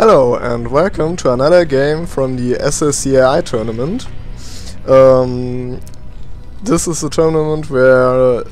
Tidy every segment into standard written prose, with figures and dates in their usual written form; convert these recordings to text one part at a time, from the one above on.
Hello and welcome to another game from the SSCAI tournament. This is a tournament where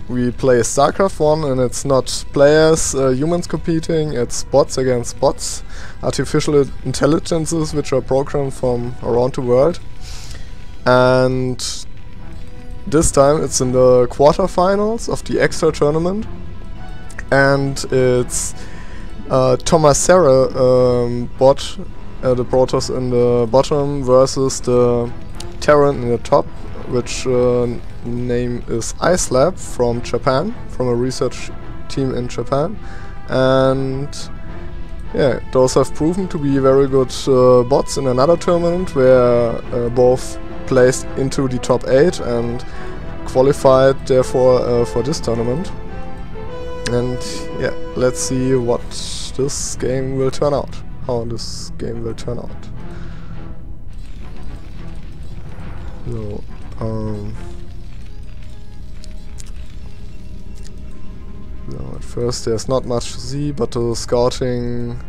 we play StarCraft 1 and it's not players, humans competing, it's bots against bots, artificial intelligences which are programmed from around the world. And this time it's in the quarterfinals of the extra tournament, and it's Thomasera bot, the Protoss in the bottom versus the Terran in the top, which name is ICELab from Japan, from a research team in Japan. And yeah, those have proven to be very good bots in another tournament where both placed into the top 8 and qualified therefore for this tournament. And yeah, let's see what this game will turn out. How this game will turn out. So, so at first there's not much to see but the scouting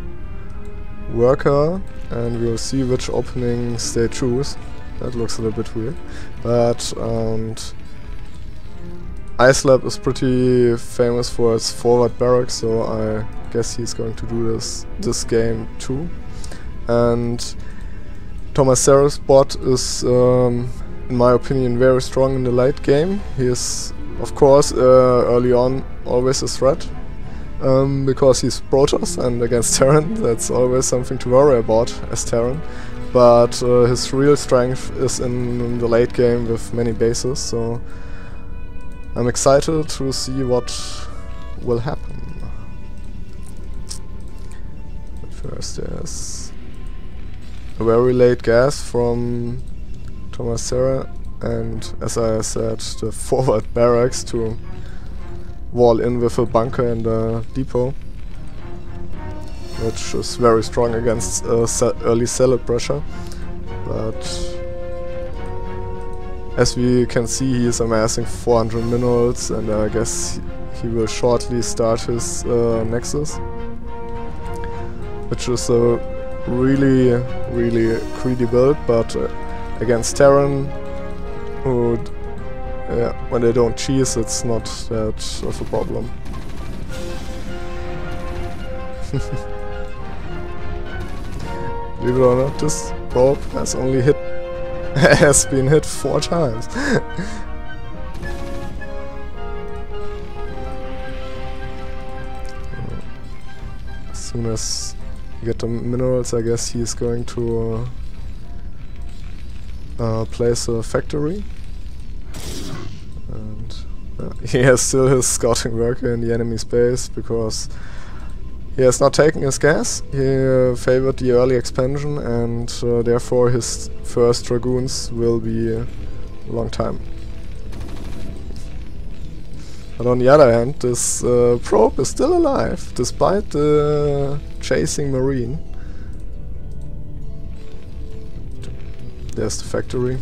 worker, and we'll see which openings they choose. That looks a little bit weird, but ICELab is pretty famous for its forward barracks, so I guess he's going to do this game too. And Thomasera's bot is, in my opinion, very strong in the late game. He is, of course, early on always a threat, because he's Protoss, and against Terran that's always something to worry about as Terran. But his real strength is in the late game with many bases, so I'm excited to see what will happen. But first there's a very late gas from Thomasera, and as I said, the forward barracks to wall in with a bunker and a depot, which is very strong against early salad pressure. But as we can see, he is amassing 400 minerals, and I guess he will shortly start his Nexus, which is a really greedy build, but against Terran, who when they don't cheese, it's not that of a problem. Believe it or not, this probe has only has been hit 4 times. As soon as you get the minerals, I guess he is going to place a factory. And he has still his scouting worker in the enemy space because he has not taken his gas. He favored the early expansion, and therefore his first Dragoons will be a long time. But on the other hand, this probe is still alive, despite the chasing Marine. There's the factory.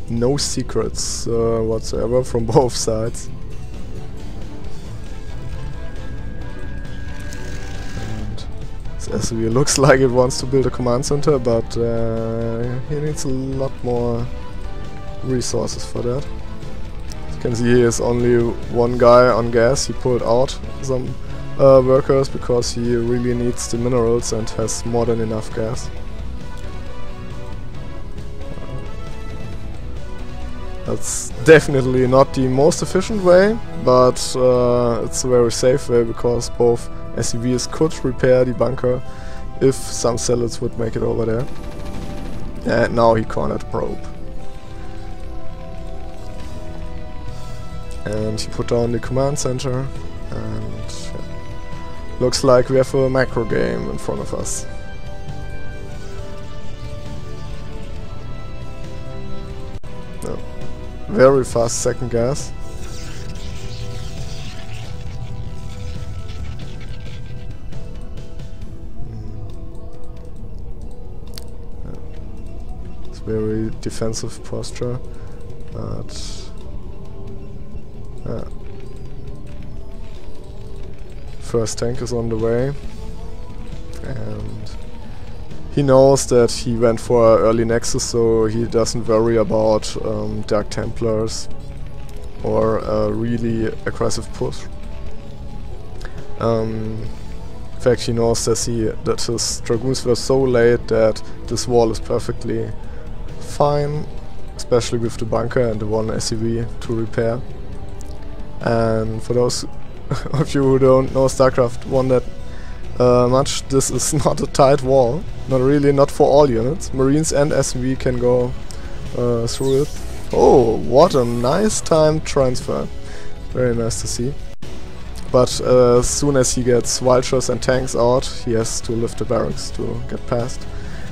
No secrets whatsoever from both sides. And SSV looks like it wants to build a command center, but he needs a lot more resources for that. As you can see, he is only one guy on gas. He pulled out some workers because he really needs the minerals and has more than enough gas. That's definitely not the most efficient way, but it's a very safe way because both SCVs could repair the bunker if some zealots would make it over there. And now he cornered the probe. And he put down the command center, and looks like we have a macro game in front of us. Very fast second gas. It's very defensive posture. But first tank is on the way, and he knows that he went for early Nexus, so he doesn't worry about Dark Templars or a really aggressive push. In fact, he knows that his Dragoons were so late that this wall is perfectly fine, especially with the bunker and the one SCV to repair. And for those of you who don't know StarCraft 1 that much, this is not a tight wall. Not for all units. Marines and SCV can go through it. Oh, what a nice timed transfer. Very nice to see. But as soon as he gets vultures and tanks out, he has to lift the barracks to get past.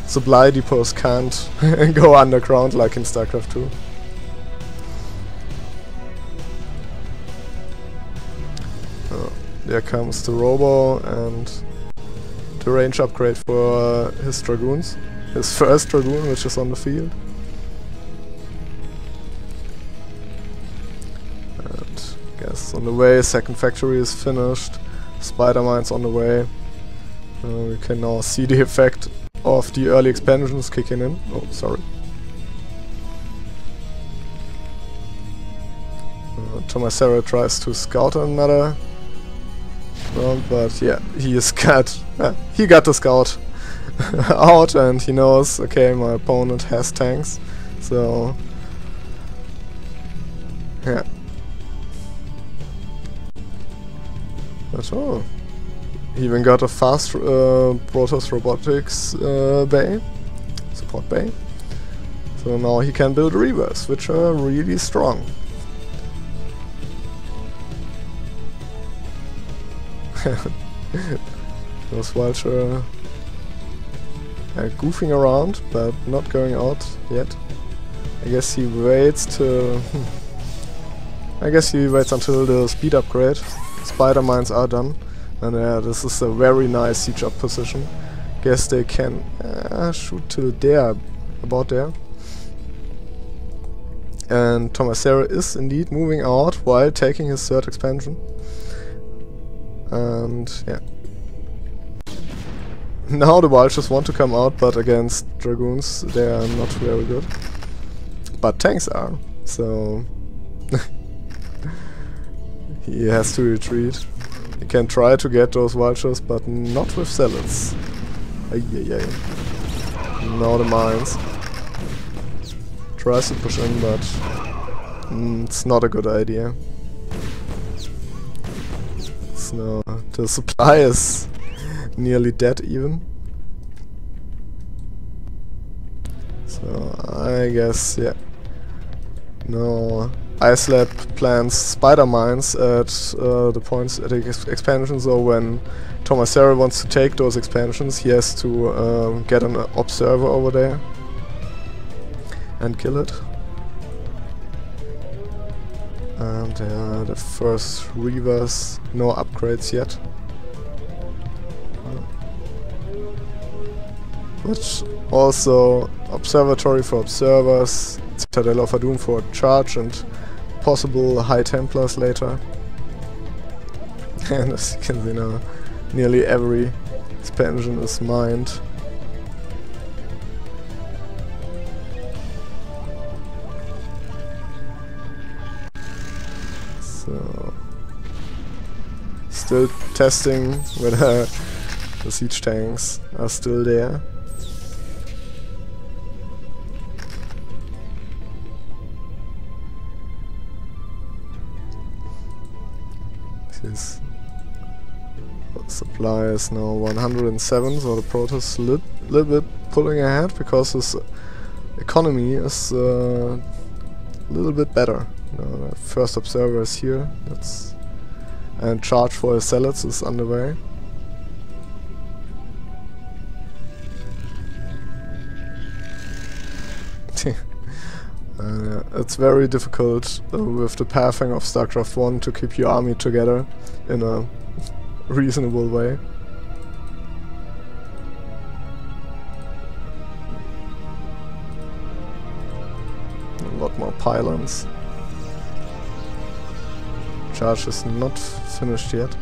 Supply depots can't go underground like in StarCraft 2. There comes the Robo and the range upgrade for his Dragoons. His first Dragoon, which is on the field. Yes, on the way, second factory is finished, spider mines on the way. We can now see the effect of the early expansions kicking in. Oh, sorry. Tomasera tries to scout another round, but yeah, he is he got the scout out, and he knows, okay, my opponent has tanks, so yeah. But oh, he even got a fast Protoss robotics bay, support bay. So now he can build reavers, which are really strong. Those vulture goofing around, but not going out yet. I guess he waits to. I guess he waits until the speed upgrade. Spider mines are done, and this is a very nice siege up position. Guess they can shoot till there, about there. And Tomasera is indeed moving out while taking his third expansion. And yeah. Now the vultures want to come out, but against Dragoons they are not very good. But tanks are, so he has to retreat. He can try to get those vultures, but not with zealots. Ay. Now the mines. Tries to push in, but it's not a good idea. So the supply is nearly dead even. So I guess, yeah. No, ICELab plans spider mines at the points at the expansion, so when Tomasera wants to take those expansions, he has to get an observer over there and kill it. And the first reavers, no upgrades yet. But also observatory for observers, Citadel of Doom for charge, and possible High Templars later. And as you can see now, nearly every expansion is mined. So, still testing whether the siege tanks are still there. His supply is now 107, so the Protoss little bit pulling ahead because his economy is a little bit better. The first observer is here, and charge for his zealots is underway. It's very difficult with the pathing of StarCraft 1 to keep your army together in a reasonable way. A lot more pylons. Charge is not finished yet.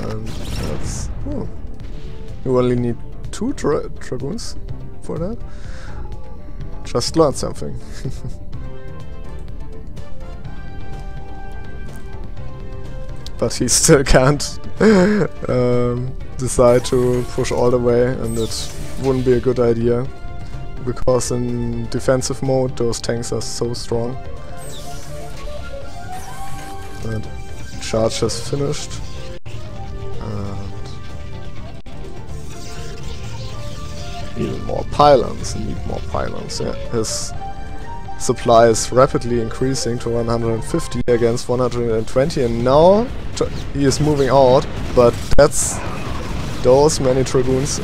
And that's... Oh. You only need 2 dragoons for that. Just learned something. But he still can't decide to push all the way, and it wouldn't be a good idea. Because in defensive mode those tanks are so strong. And charge has finished. Even more pylons, need more pylons. Yeah, his supply is rapidly increasing to 150 against 120, and now he is moving out, but that's those many dragoons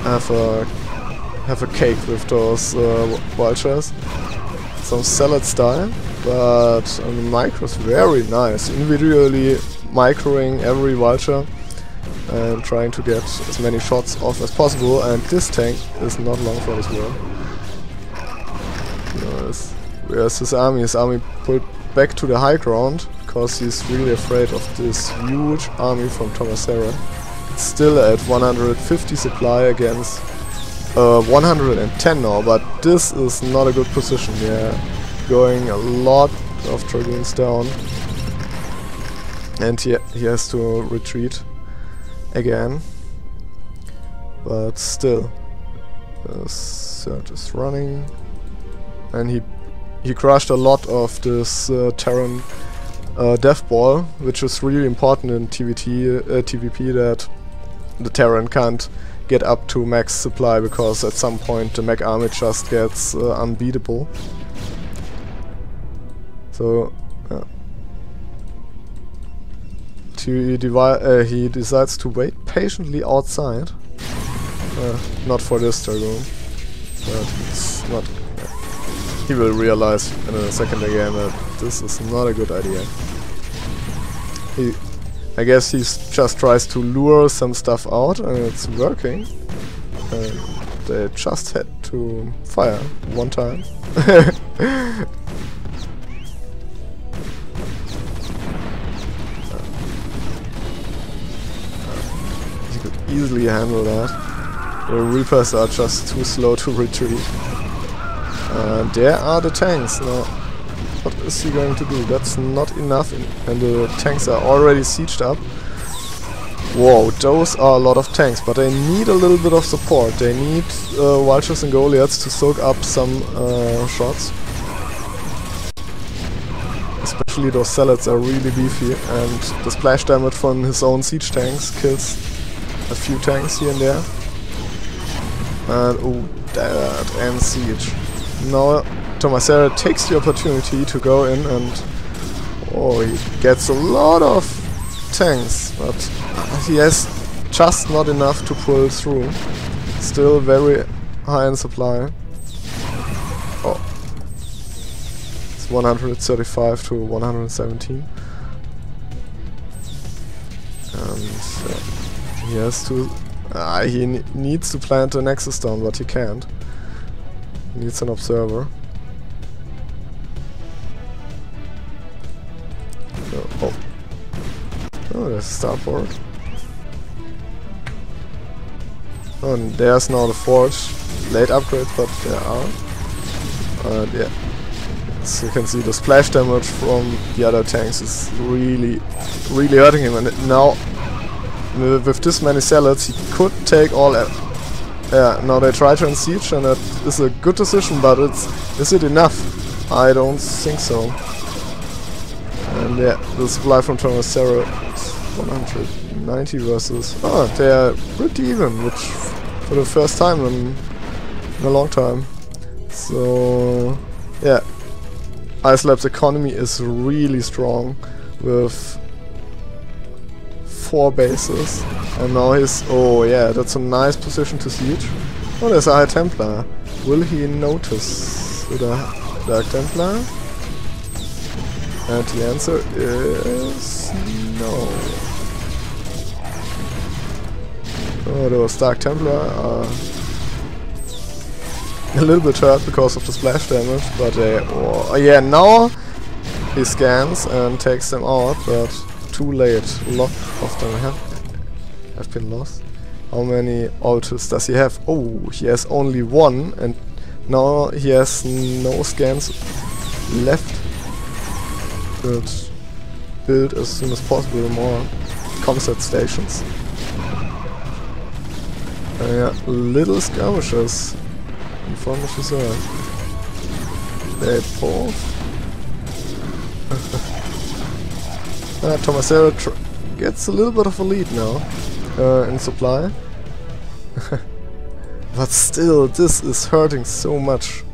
have a cake with those vultures. Some salad style, but the micro is very nice, individually microing every vulture and trying to get as many shots off as possible, and this tank is not long for this world. Where's his army? His army pulled back to the high ground because he's really afraid of this huge army from Tomasera. It's still at 150 supply against 110 now, but this is not a good position. Yeah, going a lot of dragoons down, and he has to retreat again, but still the surge is running, and he crushed a lot of this Terran death ball, which is really important in TVP, that the Terran can't get up to max supply, because at some point the mech army just gets unbeatable. So he decides to wait patiently outside. Not for this dragoon, but it's not. He will realize in a second again that this is not a good idea. I guess he just tries to lure some stuff out, and it's working. And they just had to fire one time. Easily handle that. The Reapers are just too slow to retreat. There are the tanks. Now, what is he going to do? That's not enough, and the tanks are already sieged up. Whoa, those are a lot of tanks, but they need a little bit of support. They need Vultures and Goliaths to soak up some shots. Especially those Salads are really beefy, and the splash damage from his own siege tanks kills a few tanks here and there. And oh, that ends siege. Now Tomasera takes the opportunity to go in, and oh, he gets a lot of tanks, but he has just not enough to pull through. Still very high in supply. Oh, it's 135 to 117. And he has to... he needs to plant the Nexus down, but he can't. He needs an observer. So, oh, there's a starport. Oh, and there's now the forge. Late upgrade, but there are. Yeah. As you can see, the splash damage from the other tanks is really hurting him. And now, with this many salads, he could take all. Yeah, now they try to unsiege, and that is a good decision, but is it enough? I don't think so. And yeah, the supply from Tomasera is 190 versus... Oh, they are pretty even, which for the first time in a long time. So yeah, ICELab's economy is really strong with 4 bases, and now he's... Oh yeah, that's a nice position to siege. Oh, there's a High Templar. Will he notice the Dark Templar? And the answer is no. Oh, those Dark Templar are a little bit hurt because of the splash damage, but oh yeah, now he scans and takes them out, but too late. A lot of them have been lost. How many ultis does he have? Oh, he has only one, and now he has no scans left. But build as soon as possible more combat stations. Yeah, little skirmishes in front of his earth. They both. Tomasero gets a little bit of a lead now in supply. But still, this is hurting so much.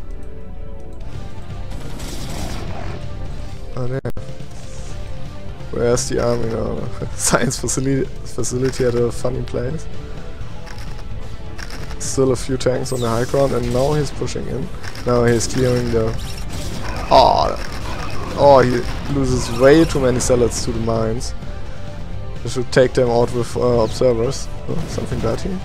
Oh damn. Where's the army now? Science facility at a funny place. Still a few tanks on the high ground, and now he's pushing in. Now he's clearing the... Oh, he loses way too many zealots to the mines. We should take them out with observers. Oh, something bad here.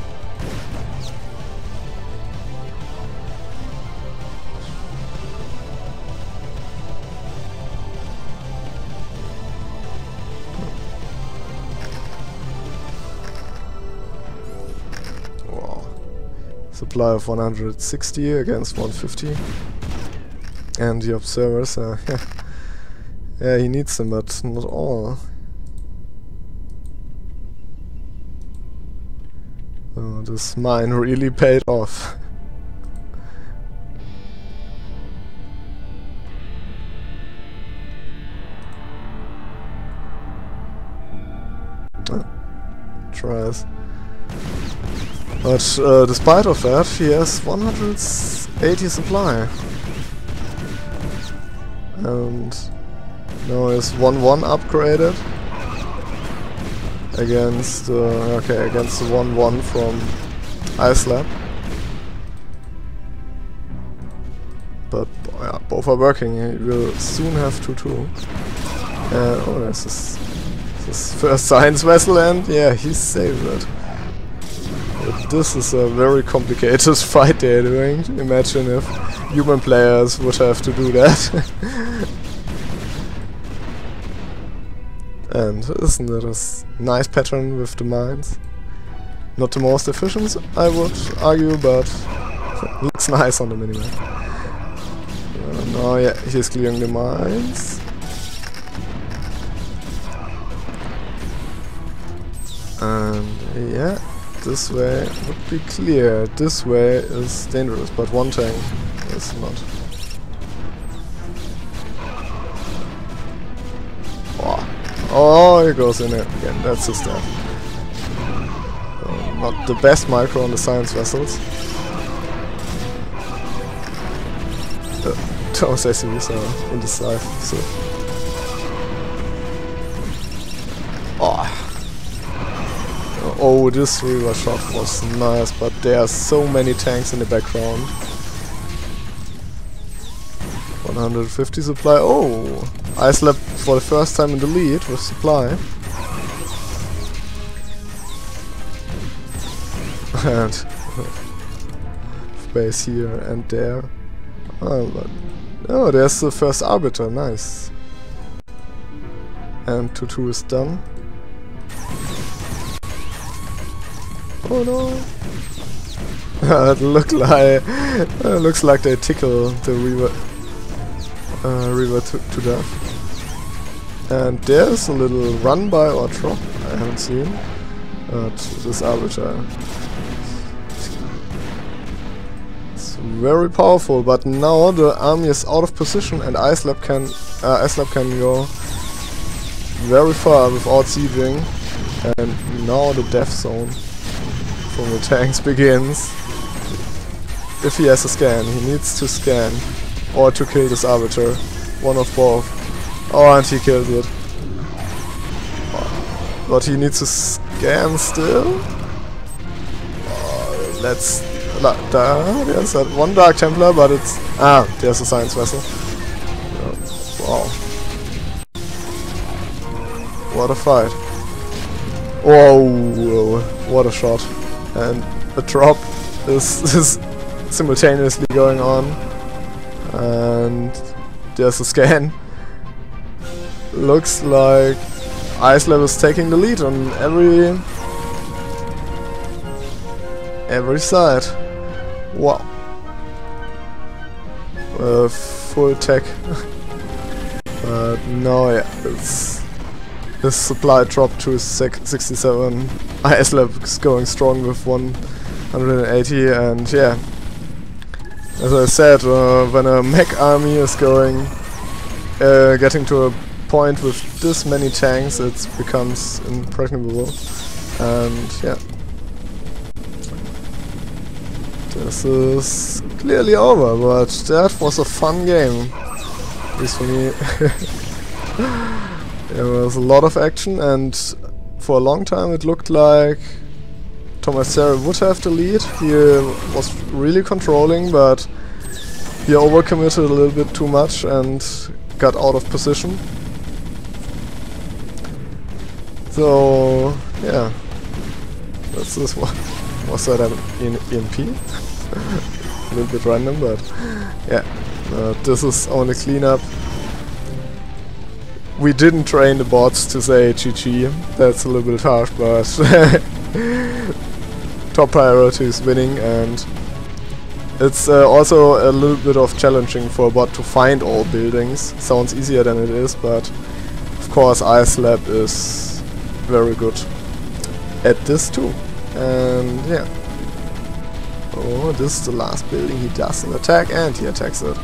Supply of 160 against 150, and the observers, yeah, he needs them, but not all. Oh, this mine really paid off. Tries. But despite of that, he has 180 supply. And now is 1-1 upgraded against against the 1-1 from ICELab. But yeah, both are working. He will soon have 2-2. Oh, this is his first science vessel, and yeah, he saved it. But this is a very complicated fight they're doing. Imagine if human players would have to do that. And isn't it a nice pattern with the mines? Not the most efficient, I would argue, but looks nice on the minimap. Now yeah, he's clearing the mines. And yeah, this way would be clear. This way is dangerous, but one tank is not. Oh, he goes in it again. That's his death. Not the best micro on the science vessels. Those SUVs are indecisive. Oh, this river shot was nice, but there are so many tanks in the background. 150 supply. Oh, ICELab for the first time in the lead with supply. And base here and there. Oh, there's the first arbiter. Nice. And 2-2 is done. Oh no! It looks like they tickle the river to death. And there's a little run by or drop I haven't seen. This arbiter. It's very powerful, but now the army is out of position, and ICELab can go very far without sieging. And now the death zone from the tanks begins. If he has a scan, he needs to scan or to kill this arbiter. One of both. Oh, and he killed it. But he needs to scan still. There's that one Dark Templar, but it's there's a science vessel. Wow. What a fight. Whoa, what a shot. And the drop is simultaneously going on, and there's a scan. Looks like ICELab is taking the lead on every side. Wow. Full tech. But no, yeah, this supply dropped to 67. ICELab is going strong with 180, and yeah, as I said, when a mech army is getting to a point with this many tanks, it becomes impregnable. And yeah, this is clearly over, but that was a fun game, at least for me. There was a lot of action, and for a long time it looked like Tomasera would have the lead. He was really controlling, but he overcommitted a little bit too much and got out of position. So yeah, that's this one. Was that an EMP? A little bit random, but yeah, this is only cleanup. We didn't train the bots to say GG. That's a little bit harsh, but top priority is winning, and it's also a little bit of challenging for a bot to find all buildings. Sounds easier than it is, but of course ICELab is very good at this too. And yeah. Oh, this is the last building he does an attack, and he attacks it.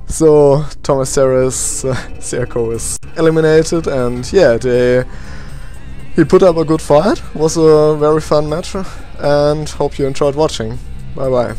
So Tomasera's Cerko is eliminated, and yeah, he put up a good fight. Was a very fun match, and hope you enjoyed watching. Bye bye.